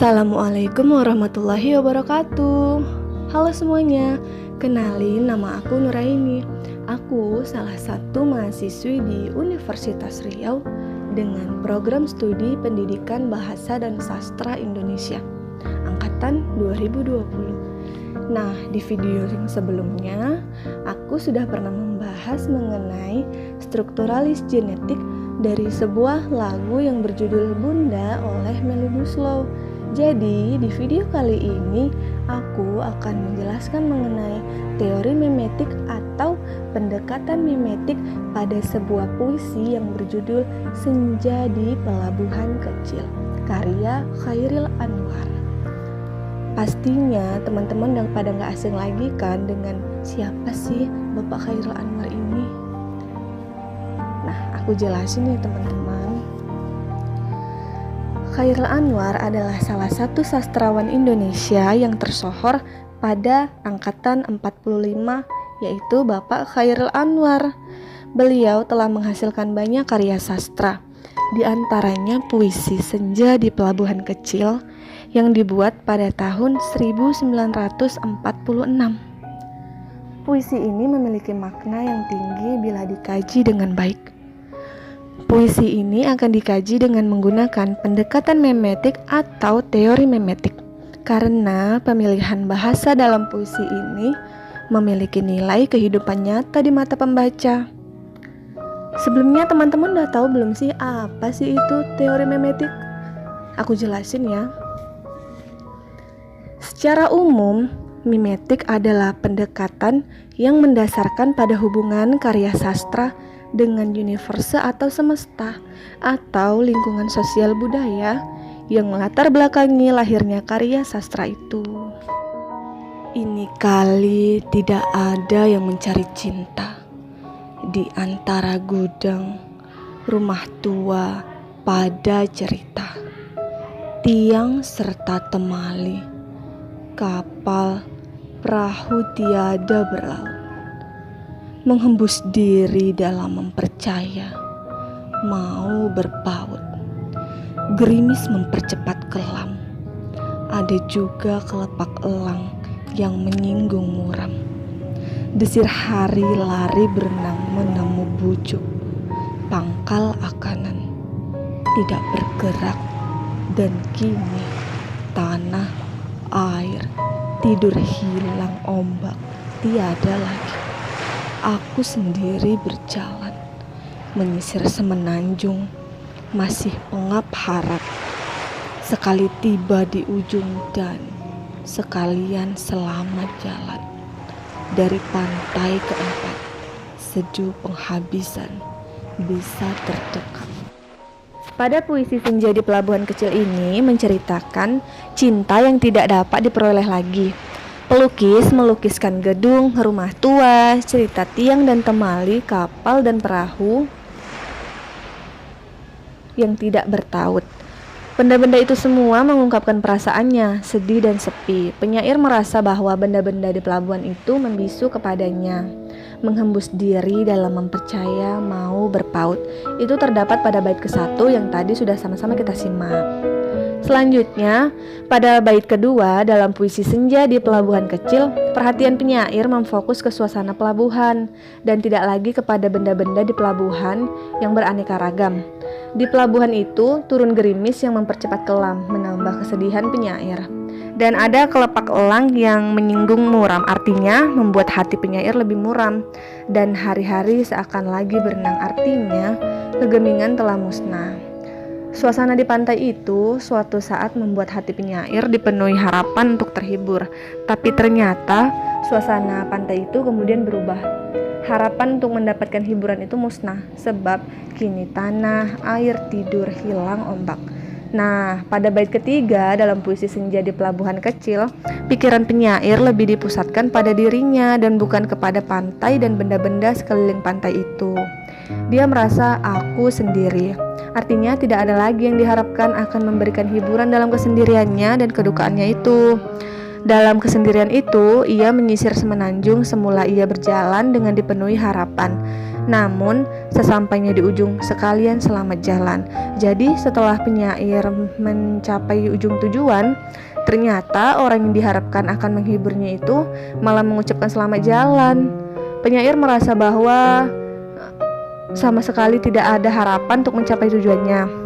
Assalamualaikum warahmatullahi wabarakatuh. Halo semuanya, kenalin nama aku Nuraini. Aku salah satu mahasiswi di Universitas Riau dengan program studi Pendidikan Bahasa dan Sastra Indonesia Angkatan 2020. Nah, di video yang sebelumnya aku sudah pernah membahas mengenai strukturalis genetik dari sebuah lagu yang berjudul Bunda oleh Melly Goeslaw. Jadi, di video kali ini aku akan menjelaskan mengenai teori memetik atau pendekatan memetik pada sebuah puisi yang berjudul Senja di Pelabuhan Kecil, karya Chairil Anwar. Pastinya teman-teman udah pada gak asing lagi kan dengan siapa sih Bapak Chairil Anwar ini? Nah, aku jelasin nih teman-teman. Chairil Anwar adalah salah satu sastrawan Indonesia yang tersohor pada angkatan 45, yaitu Bapak Chairil Anwar. Beliau telah menghasilkan banyak karya sastra, di antaranya puisi Senja di Pelabuhan Kecil yang dibuat pada tahun 1946. Puisi ini memiliki makna yang tinggi bila dikaji dengan baik. Puisi ini akan dikaji dengan menggunakan pendekatan memetik atau teori memetik, karena pemilihan bahasa dalam puisi ini memiliki nilai kehidupan nyata di mata pembaca. Sebelumnya teman-teman udah tahu belum sih apa sih itu teori memetik? Aku jelasin ya. Secara umum, mimetik adalah pendekatan yang mendasarkan pada hubungan karya sastra dengan universe atau semesta atau lingkungan sosial budaya yang melatar belakangi lahirnya karya sastra itu. Ini kali tidak ada yang mencari cinta di antara gudang, rumah tua pada cerita, tiang serta temali, kapal, perahu tiada berlaut, menghembus diri dalam mempercaya, mau berpaut, gerimis mempercepat kelam, ada juga kelepak elang yang menyinggung muram, desir hari lari berenang menemu bujuk, pangkal akanan tidak bergerak, dan kini tanah, air, tidur hilang ombak, tiada lagi. Aku sendiri berjalan, menyisir semenanjung, masih pengap harap. Sekali tiba di ujung dan sekalian selamat jalan. Dari pantai keempat, sejuk penghabisan bisa terdekat. Pada puisi Senja di Pelabuhan Kecil ini menceritakan cinta yang tidak dapat diperoleh lagi. Pelukis melukiskan gedung, rumah tua, cerita tiang dan temali, kapal dan perahu yang tidak bertaut. Benda-benda itu semua mengungkapkan perasaannya, sedih dan sepi. Penyair merasa bahwa benda-benda di pelabuhan itu membisu kepadanya, menghembus diri dalam mempercaya, mau berpaut. Itu terdapat pada bait ke-1 yang tadi sudah sama-sama kita simak. Selanjutnya, pada bait kedua dalam puisi Senja di Pelabuhan Kecil, perhatian penyair memfokus ke suasana pelabuhan dan tidak lagi kepada benda-benda di pelabuhan yang beraneka ragam. Di pelabuhan itu turun gerimis yang mempercepat kelam, menambah kesedihan penyair. Dan ada kelepak elang yang menyinggung muram, artinya membuat hati penyair lebih muram. Dan hari-hari seakan lagi berenang, artinya kegemingan telah musnah. Suasana di pantai itu suatu saat membuat hati penyair dipenuhi harapan untuk terhibur. Tapi ternyata suasana pantai itu kemudian berubah. Harapan untuk mendapatkan hiburan itu musnah, sebab kini tanah, air, tidur hilang ombak. Nah, pada bait ketiga dalam puisi Senja di Pelabuhan Kecil, pikiran penyair lebih dipusatkan pada dirinya dan bukan kepada pantai dan benda-benda sekeliling pantai itu. Dia merasa aku sendiri. Artinya tidak ada lagi yang diharapkan akan memberikan hiburan dalam kesendiriannya dan kedukaannya itu. Dalam kesendirian itu, ia menyisir semenanjung. Semula ia berjalan dengan dipenuhi harapan. Namun, sesampainya di ujung, sekalian selamat jalan. Jadi, setelah penyair mencapai ujung tujuan, ternyata orang yang diharapkan akan menghiburnya itu malah mengucapkan selamat jalan. Penyair merasa bahwa sama sekali tidak ada harapan untuk mencapai tujuannya.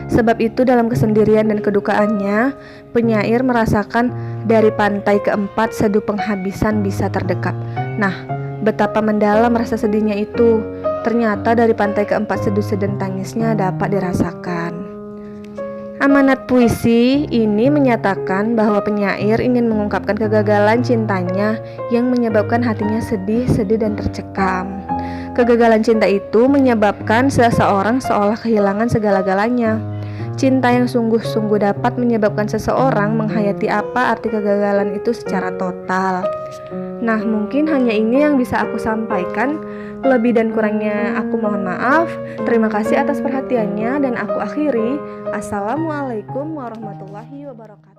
Sebab itu dalam kesendirian dan kedukaannya, penyair merasakan dari pantai keempat seduh penghabisan bisa terdekat. Nah, betapa mendalam rasa sedihnya itu. Ternyata dari pantai keempat seduh sedang tangisnya dapat dirasakan. Amanat puisi ini menyatakan bahwa penyair ingin mengungkapkan kegagalan cintanya yang menyebabkan hatinya sedih dan tercekam. Kegagalan cinta itu menyebabkan seseorang seolah kehilangan segala-galanya. Cinta yang sungguh-sungguh dapat menyebabkan seseorang menghayati apa arti kegagalan itu secara total. Nah, mungkin hanya ini yang bisa aku sampaikan. Lebih dan kurangnya aku mohon maaf. Terima kasih atas perhatiannya dan aku akhiri. Assalamualaikum warahmatullahi wabarakatuh.